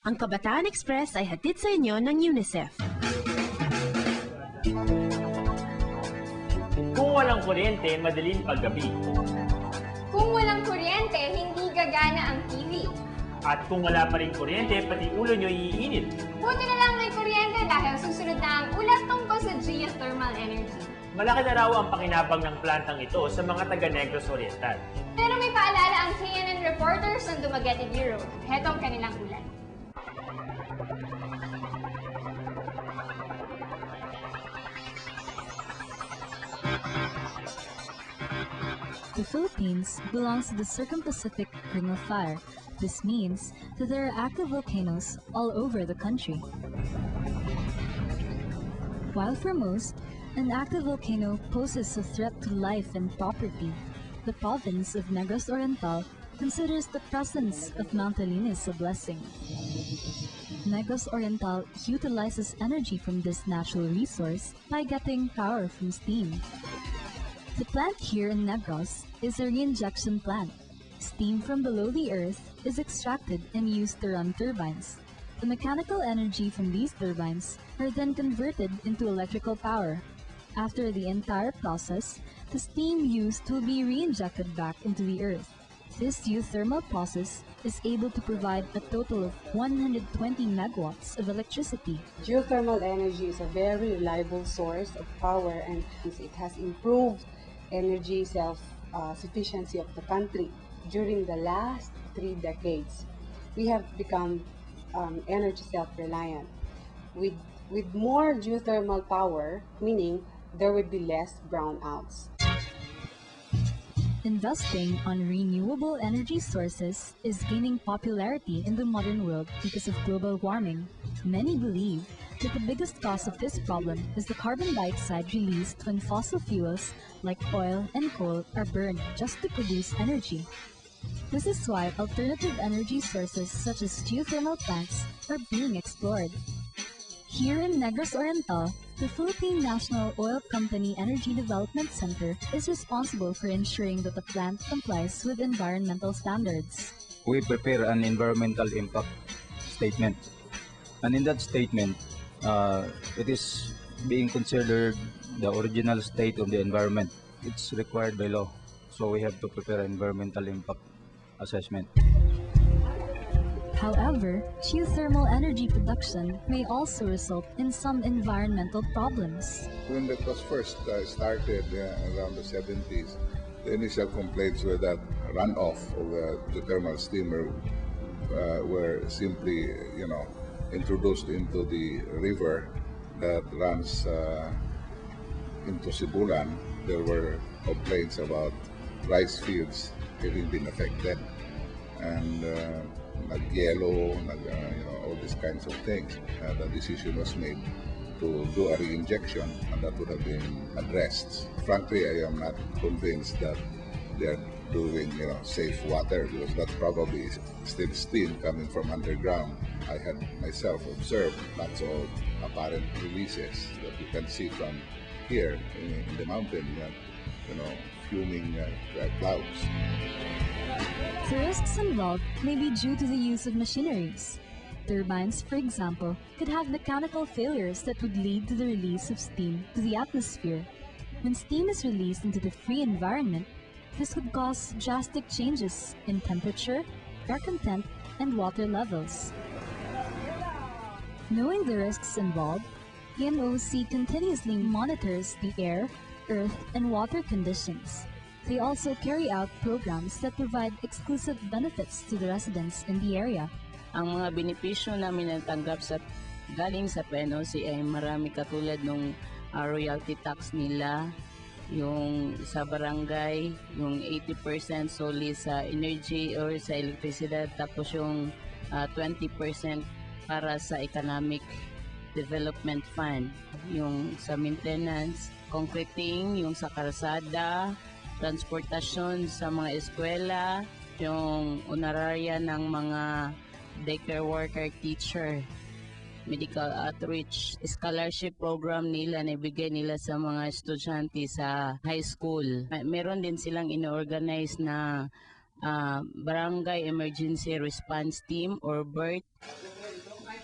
Ang Kabataan Express ay hatid sa inyo ng UNICEF. Kung walang kuryente, madaling paggabi. Kung walang kuryente, hindi gagana ang TV. At kung wala pa rin kuryente, pati ulo nyo iinit. Buti na lang may kuryente dahil susunod na ang ulat tungkol sa geothermal energy. Malaki na raw ang pakinabang ng plantang ito sa mga taga-Negros Oriental. Pero may paalala ang CNN reporters ng Dumaguete Bureau. Hetong kanilang ulat. The Philippines belongs to the Circum-Pacific Ring of Fire. This means that there are active volcanoes all over the country. While for most, an active volcano poses a threat to life and property, the province of Negros Oriental considers the presence of Mount Elinis a blessing. Negros Oriental utilizes energy from this natural resource by getting power from steam. The plant here in Negros is a reinjection plant. Steam from below the earth is extracted and used to run turbines. The mechanical energy from these turbines are then converted into electrical power. After the entire process, the steam used will be reinjected back into the earth. This geothermal process is able to provide a total of 120 megawatts of electricity. Geothermal energy is a very reliable source of power, and it has improved energy self-sufficiency of the country. During the last 3 decades, we have become energy self-reliant. With more geothermal power, meaning there would be less brownouts. Investing on renewable energy sources is gaining popularity in the modern world because of global warming. Many believe that the biggest cause of this problem is the carbon dioxide released when fossil fuels like oil and coal are burned just to produce energy. This is why alternative energy sources such as geothermal plants are being explored. Here in Negros Oriental, the Philippine National Oil Company Energy Development Center is responsible for ensuring that the plant complies with environmental standards. We prepare an environmental impact statement, and in that statement, it is being considered the original state of the environment. It's required by law, so we have to prepare an environmental impact assessment. However, geothermal energy production may also result in some environmental problems. When that was first started around the 70s, the initial complaints were that runoff of the geothermal steamer were simply, introduced into the river that runs into Sibulan. There were complaints about rice fields having been affected, and nag-yellow, all these kinds of things. The decision was made to do a reinjection, and that would have been addressed. Frankly, I am not convinced that they are doing safe water, because that probably is still steam coming from underground. I had myself observed lots of apparent releases that you can see from here in the mountain, fuming clouds. The risks involved may be due to the use of machineries. Turbines, for example, could have mechanical failures that would lead to the release of steam to the atmosphere. When steam is released into the free environment, this could cause drastic changes in temperature, air content, and water levels. Knowing the risks involved, the NOC continuously monitors the air, earth, and water conditions. They also carry out programs that provide exclusive benefits to the residents in the area. Ang mga benepisyo namin natanggap galing sa PNOC ay marami, katulad ng royalty tax nila, yung sa barangay, yung 80% solely sa energy or sa electricidad, tapos yung 20% para sa economic development fund, yung sa maintenance, concreting, yung sa kalsada, transportasyon sa mga eskwela, yung honoraria ng mga daycare worker, teacher, medical outreach, scholarship program nila na ibigay nila sa mga estudyante sa high school. Meron din silang ino-organize na barangay emergency response team or BERT.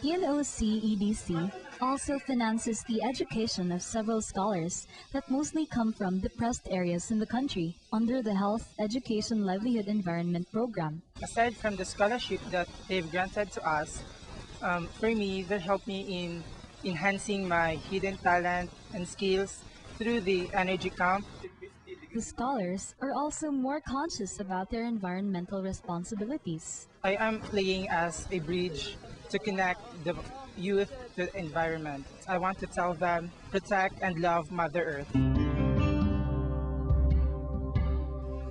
PNOC-EDC also finances the education of several scholars that mostly come from depressed areas in the country under the Health, Education, Livelihood, Environment program. Aside from the scholarship that they've granted to us, for me, they helped me in enhancing my hidden talent and skills through the energy camp. The scholars are also more conscious about their environmental responsibilities. I am playing as a bridge to connect the youth to the environment. I want to tell them, protect and love Mother Earth.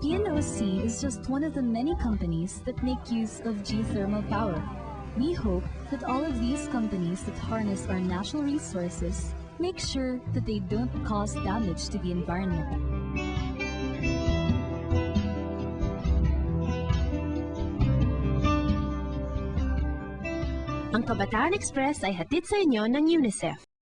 PNOC is just one of the many companies that make use of geothermal power. We hope that all of these companies that harness our natural resources make sure that they don't cause damage to the environment. Ang Kabataan Express ay hatid sa inyo ng UNICEF.